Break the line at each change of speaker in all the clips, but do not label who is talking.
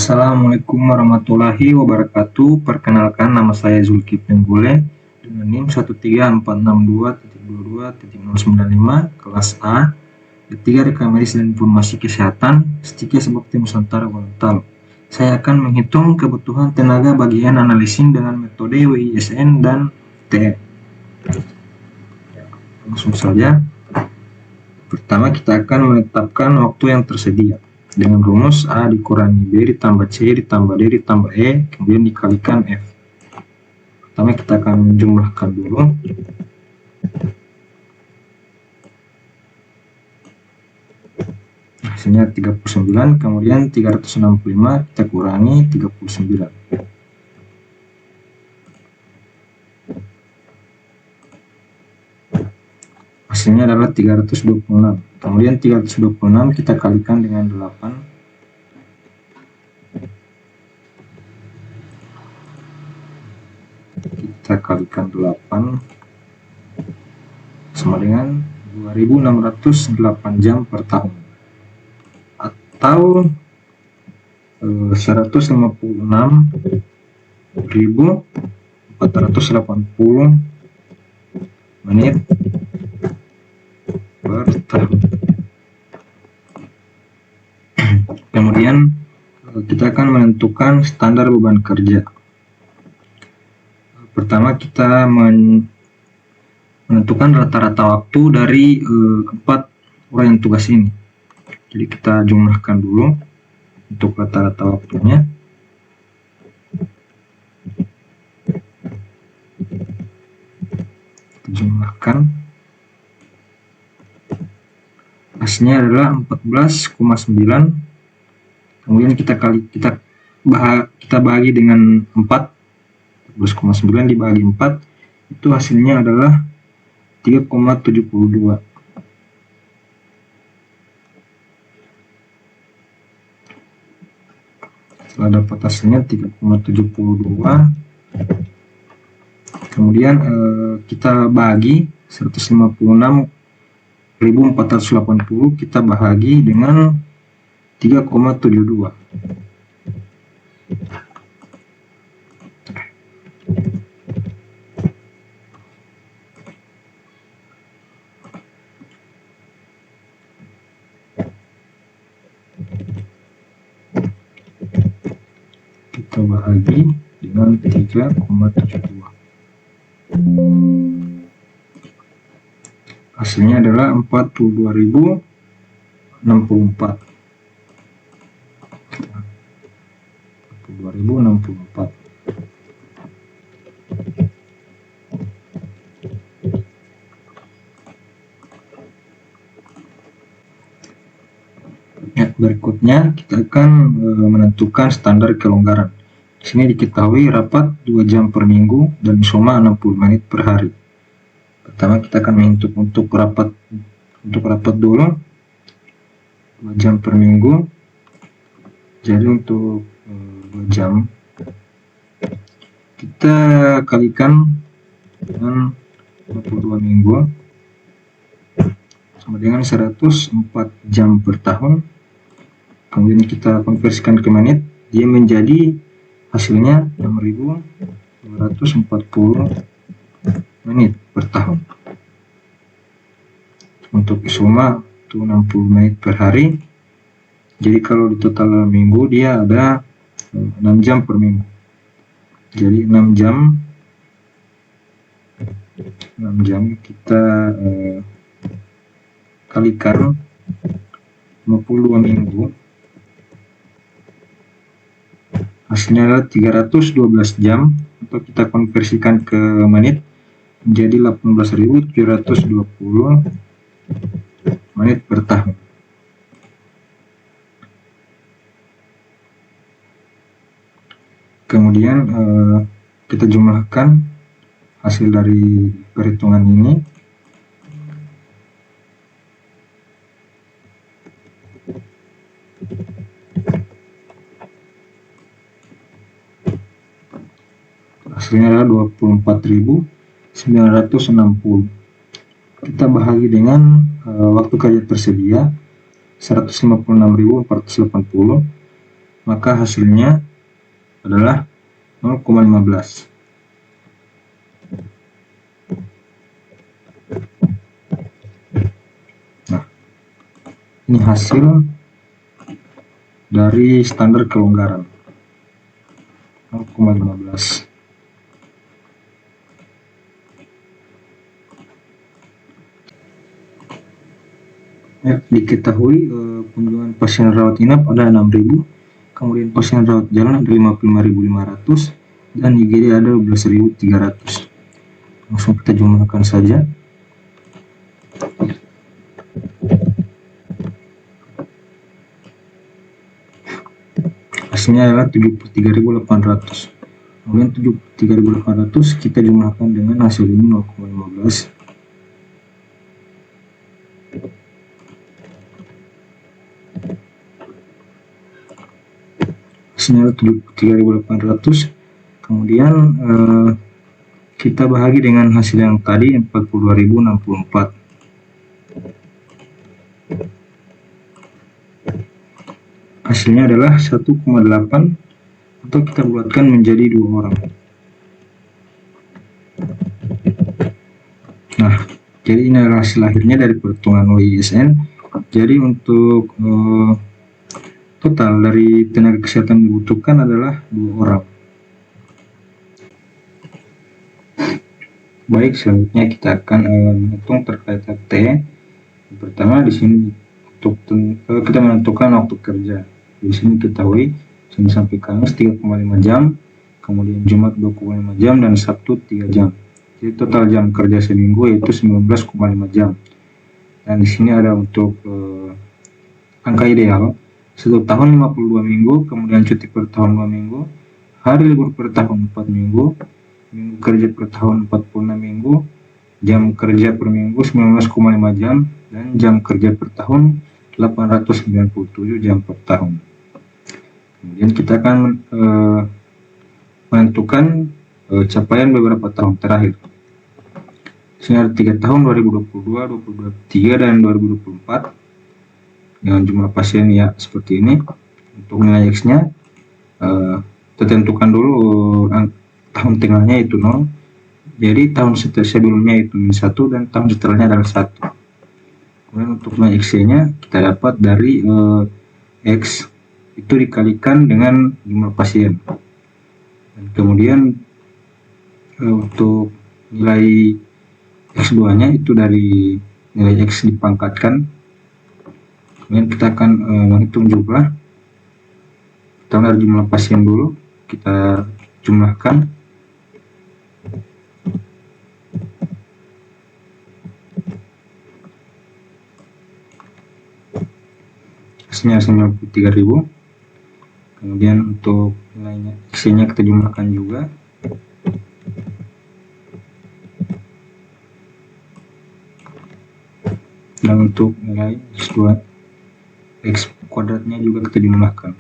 Assalamualaikum warahmatullahi wabarakatuh. Perkenalkan, nama saya Zulkifli Bule dengan NIM 13462.22.095 kelas A, ketiga Rekam Medis dan Informasi Kesehatan, Stikes Bakti Nusantara Gorontalo. Saya akan menghitung kebutuhan tenaga bagian analisis dengan metode WISN dan TE. Langsung saja. Pertama, kita akan menetapkan waktu yang tersedia dengan rumus A dikurangi B ditambah C ditambah D ditambah E kemudian dikalikan F. Pertama kita akan menjumlahkan dulu. Hasilnya 39, kemudian 365 kita kurangi 39. Hasilnya adalah 326. Kemudian 326 kita kalikan dengan 8. Kita kalikan 8 sama dengan 2608 jam per tahun, atau 156.480 menit per tahun. Kemudian kita akan menentukan standar beban kerja. Pertama kita menentukan rata-rata waktu dari 4 uraian tugas ini. Jadi kita jumlahkan dulu untuk rata-rata waktunya. Kita jumlahkan. Hasilnya adalah 14,9. Kemudian kita bahagi dengan 4. 14,9 dibagi 4 itu hasilnya adalah 3,72. Setelah dapat hasilnya 3,72, kemudian kita bagi 156.480 kita bahagi dengan 3,72. Kita bahagi dengan 3,72. Hasilnya adalah 42.064. 42.064. Ya, berikutnya kita akan menentukan standar kelonggaran. Di sini diketahui rapat 2 jam per minggu dan isoma 60 menit per hari. Pertama kita akan menghitung untuk rapat dulu 2 jam per minggu. Jadi untuk 2 jam kita kalikan dengan 22 minggu sama dengan 104 jam per tahun. Kemudian kita konversikan ke menit, dia menjadi hasilnya 6.240 menit per tahun. Untuk isoma itu 60 menit per hari. Jadi kalau di total dalam minggu dia ada 6 jam per minggu. Jadi 6 jam kita kalikan 52 minggu. Hasilnya adalah 312 jam, atau kita konversikan ke menit menjadi 18.720 menit per tahun. Kemudian kita jumlahkan hasil dari perhitungan ini. Hasilnya adalah 24.960. Kita bahagi dengan waktu kerja tersedia 156.480 maka hasilnya adalah 0,15. Nah, ini hasil dari standar kelonggaran 0,15. Ya, diketahui kunjungan pasien rawat inap ada 6.000, kemudian pasien rawat jalan ada 55.500, dan IGD ada 12.300. Langsung kita jumlahkan saja. Hasilnya adalah 73.800. Kemudian 73.800 kita jumlahkan dengan hasil ini 0,15. Hasilnya 73.800. Kemudian kita bahagi dengan hasil yang tadi 42.064. Hasilnya adalah 1,8, atau kita bulatkan menjadi 2 orang. Nah, jadi ini adalah hasil akhirnya dari perhitungan WISN. Jadi untuk total dari tenaga kesehatan yang dibutuhkan adalah 2 orang. Baik, selanjutnya kita akan menghitung terkait RT. Yang pertama di sini untuk kita menentukan waktu kerja. Di sini ketahui Senin sampai Kamis 3,5 jam, kemudian Jumat 2,5 jam, dan Sabtu 3 jam. Jadi total jam kerja seminggu yaitu 19,5 jam. Dan di sini ada untuk angka ideal 1 tahun 52 minggu, kemudian cuti per tahun 2 minggu, hari libur per tahun 4 minggu, minggu kerja per tahun 46 minggu, jam kerja per minggu 19,5 jam, dan jam kerja per tahun 897 jam per tahun. Kemudian kita akan menentukan capaian beberapa tahun terakhir. Sini ada 3 tahun 2022, 2023, dan 2024 dengan jumlah pasien ya seperti ini. Untuk nilai X-nya kita tentukan dulu tahun tengahnya itu 0. Jadi tahun sebelumnya itu -1, dan tahun setelahnya adalah 1. Kemudian untuk nilai X-nya kita dapat dari X itu dikalikan dengan jumlah pasien. Dan kemudian untuk nilai X2-nya itu dari nilai X dipangkatkan. Kemudian kita akan menghitung jumlah. Kita dari jumlah pasien dulu, kita jumlahkan. Hasilnya 93.000. Kemudian untuk nilainya X-nya kita jumlahkan juga. Dan untuk nilai X2 X kuadratnya juga kita jumlahkan.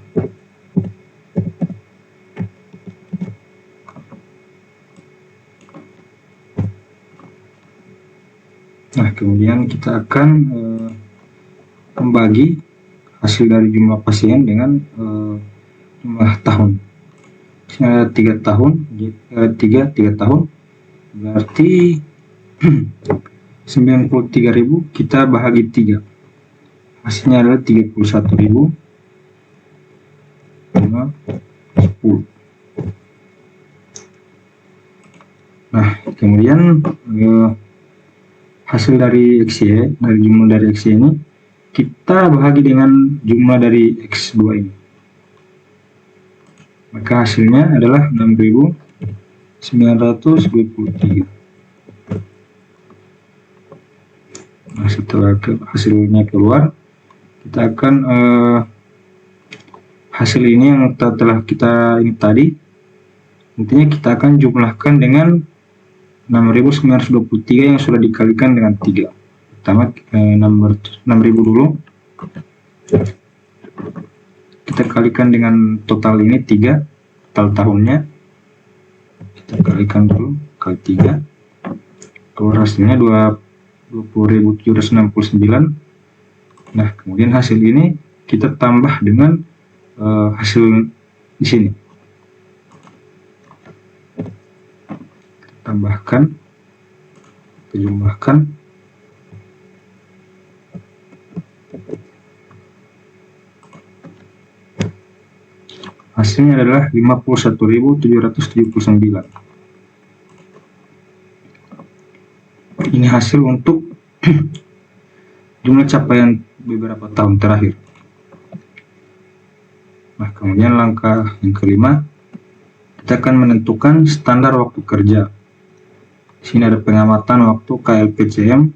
Nah, kemudian kita akan membagi hasil dari jumlah pasien dengan jumlah tahun. Ada 3 tahun, 3 tahun, berarti 93.000 kita bahagi 3. Hasilnya adalah 31.000 10. Nah, kemudian hasil dari XY, dari jumlah dari XY ini kita bahagi dengan jumlah dari X2 ini. Maka hasilnya adalah 6.923. Nah, setelah hasilnya keluar, kita akan hasil ini yang telah kita ini tadi, intinya kita akan jumlahkan dengan 6.923 yang sudah dikalikan dengan 3. Pertama 6.000 dulu, kita kalikan dengan total ini 3, total tahunnya kita kalikan dulu kali 3, keluar hasilnya 20.769. Nah, kemudian hasil ini kita tambah dengan hasil di sini. Tambahkan, kita jumlahkan. Hasilnya adalah 51.779. Ini hasil untuk jumlah capaian beberapa tahun terakhir. Nah, kemudian langkah yang kelima, kita akan menentukan standar waktu kerja. Di sini ada pengamatan waktu KLPCM.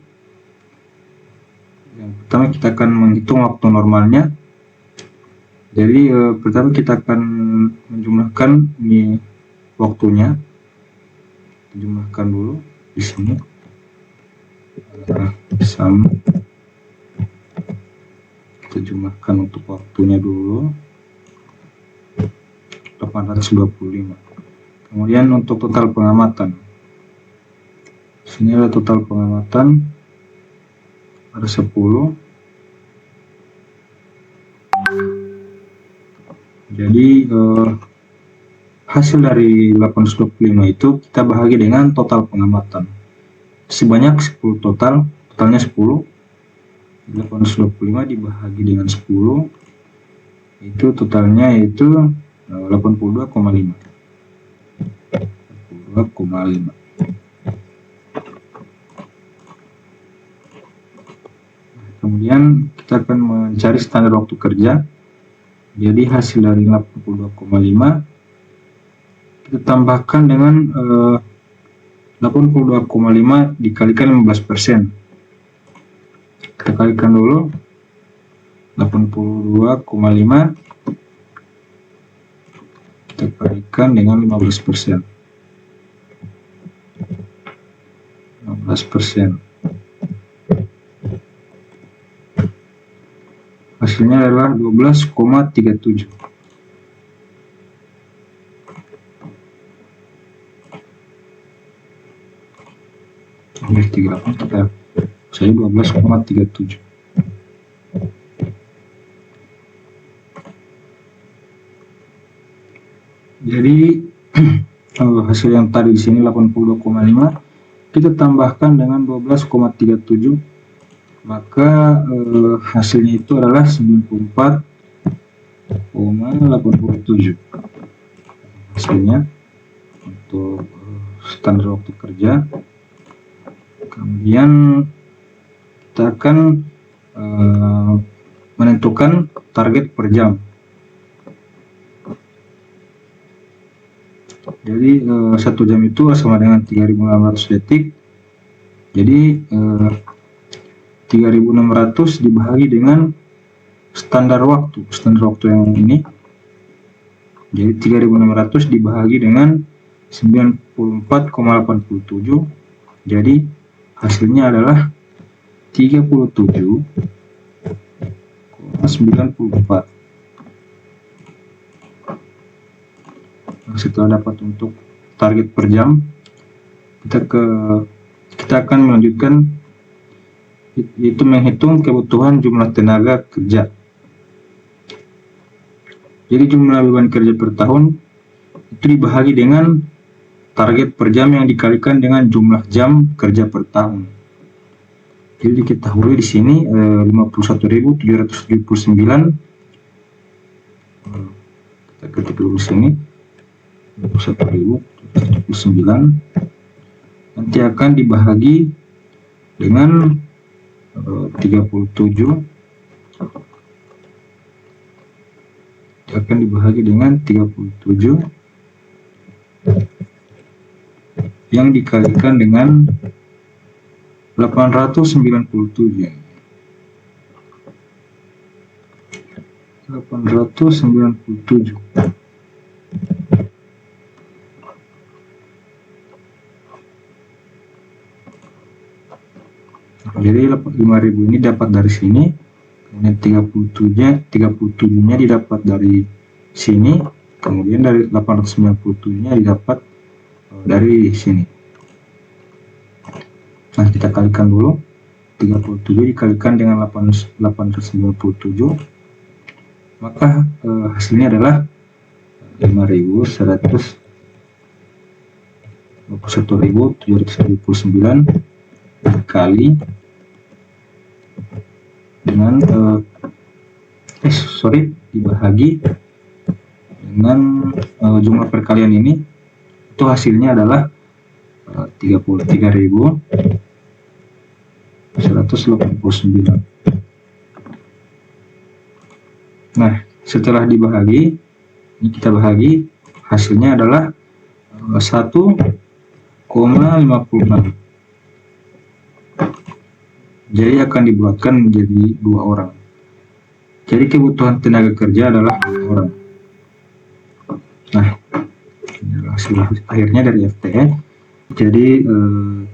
Yang pertama kita akan menghitung waktu normalnya. Jadi pertama kita akan menjumlahkan ini waktunya. Jumlahkan dulu di sini. Sama. Kita jumlahkan untuk waktunya dulu. 825. Kemudian untuk total pengamatan. Sini ada total pengamatan. Ada 10. Jadi hasil dari 825 itu kita bahagi dengan total pengamatan. Sebanyak 10 total, totalnya 10. 825 dibahagi dengan 10, itu totalnya itu 82,5. 82,5. Kemudian kita akan mencari standar waktu kerja. Jadi hasil dari 82,5 kita tambahkan dengan 82,5 dikalikan 15%. Kita kalikan dulu 82,5 kita kalikan dengan 15%. 15%. Hasilnya adalah 12,37. Ini 38 kita saya 12,37. Jadi hasil yang tadi di sini 82,5 kita tambahkan dengan 12,37, maka hasilnya itu adalah 94,87 hasilnya untuk standar waktu kerja. Kemudian kita akan menentukan target per jam. Jadi 1 jam itu sama dengan 3.600 detik. Jadi 3.600 dibahagi dengan standar waktu yang ini. Jadi 3.600 dibahagi dengan 94,87. Jadi hasilnya adalah 37,94. Setelah dapat untuk target per jam, kita akan melanjutkan itu menghitung kebutuhan jumlah tenaga kerja. Jadi jumlah beban kerja per tahun itu dibahagi dengan target per jam yang dikalikan dengan jumlah jam kerja per tahun. Jadi diketahui di sini 51.779. Kita ketik dulu di sini 51.779. Nanti akan dibahagi dengan 37. Akan dibahagi dengan 37 yang dikalikan dengan 897. 897. Jadi 5.000 ini dapat dari sini, kemudian 37-nya didapat dari sini, kemudian dari 897-nya didapat dari sini. Nah, kita kalikan dulu. 37 dikalikan dengan 897 maka hasilnya adalah 5.121.779 dikali dengan dibahagi dengan jumlah perkalian ini, itu hasilnya adalah 33.189. Nah, setelah dibahagi, ini kita bahagi, hasilnya adalah 1,56. Jadi akan dibuatkan menjadi 2 orang. Jadi kebutuhan tenaga kerja adalah 2 orang. Nah, ini adalah hasil akhirnya dari FTE. Jadi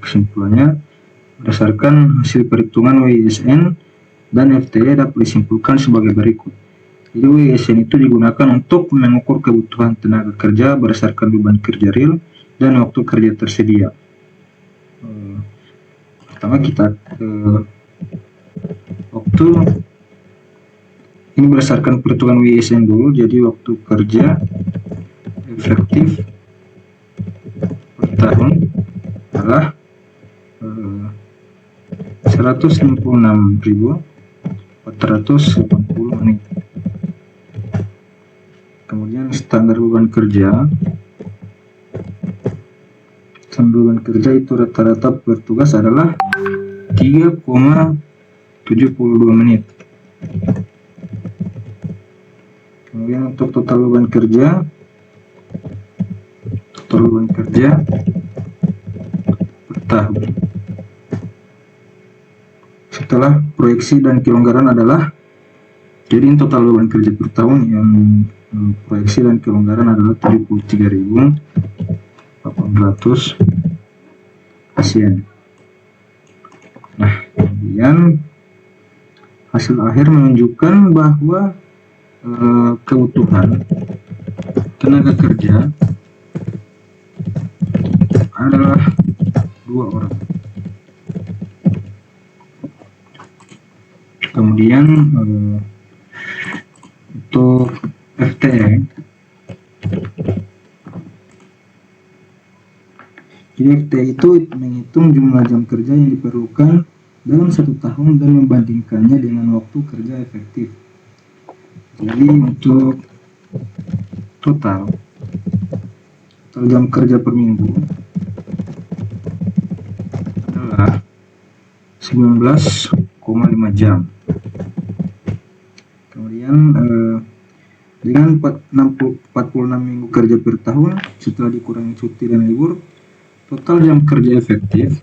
kesimpulannya, berdasarkan hasil perhitungan WISN dan FTE dapat disimpulkan sebagai berikut. Jadi WISN itu digunakan untuk mengukur kebutuhan tenaga kerja berdasarkan beban kerja real dan waktu kerja tersedia. Pertama kita waktu ini berdasarkan perhitungan WISN dulu. Jadi waktu kerja efektif per tahun adalah 166.480 menit. Kemudian standar beban kerja itu rata-rata bertugas adalah 3,72 menit. Kemudian untuk total beban kerja per tahun setelah proyeksi dan kelonggaran adalah, jadi total beban kerja per tahun yang proyeksi dan kelonggaran adalah 73.800 pasien. Nah, kemudian hasil akhir menunjukkan bahwa kebutuhan tenaga kerja adalah 2 orang. Kemudian untuk FTE, jadi FTE itu menghitung jumlah jam kerja yang diperlukan dalam 1 tahun dan membandingkannya dengan waktu kerja efektif. Jadi untuk total jam kerja per minggu adalah 19,5 jam. Kemudian dengan 46 minggu kerja per tahun setelah dikurangi cuti dan libur, total jam kerja efektif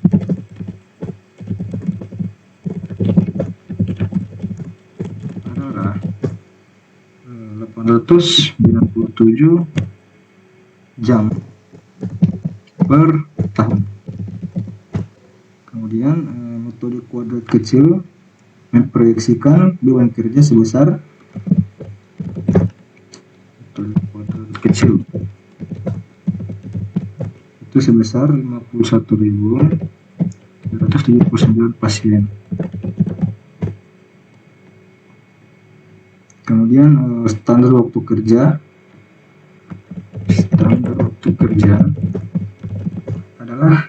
adalah 897 jam per tahun. Kemudian metode kuadrat kecil memproyeksikan beban kerja sebesar itu sebesar 51.379 pasien. Kemudian standar waktu kerja adalah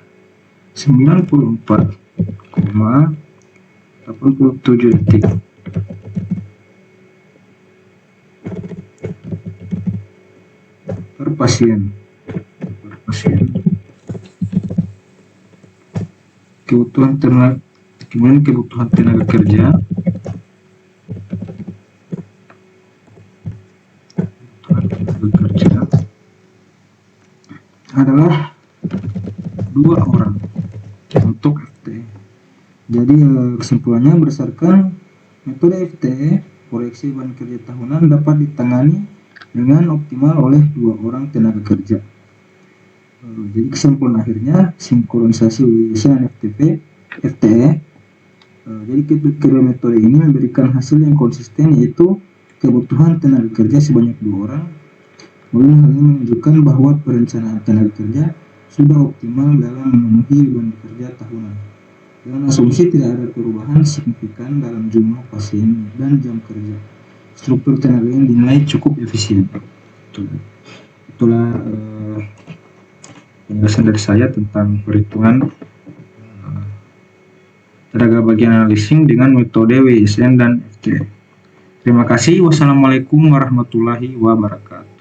94,87 detik. Per pasien. Kebutuhan tenaga kerja adalah 2 orang untuk FTE. Jadi kesimpulannya, berdasarkan metode FTE, proyeksi beban kerja tahunan dapat ditangani dengan optimal oleh 2 orang tenaga kerja. Jadi kesimpulan akhirnya, sinkronisasi WISN FTE. Jadi kedua metode ini memberikan hasil yang konsisten, yaitu kebutuhan tenaga kerja sebanyak 2 orang. Kemudian hal ini menunjukkan bahwa perencanaan tenaga kerja sudah optimal dalam memenuhi beban kerja tahunan, dengan asumsi tidak ada perubahan signifikan dalam jumlah pasien dan jam kerja. struktur tenaga yang dinilai cukup efisien. Itulah penjelasan dari saya tentang perhitungan tenaga bagian analising dengan metode WSN dan FTE. Terima kasih. Wassalamualaikum warahmatullahi wabarakatuh.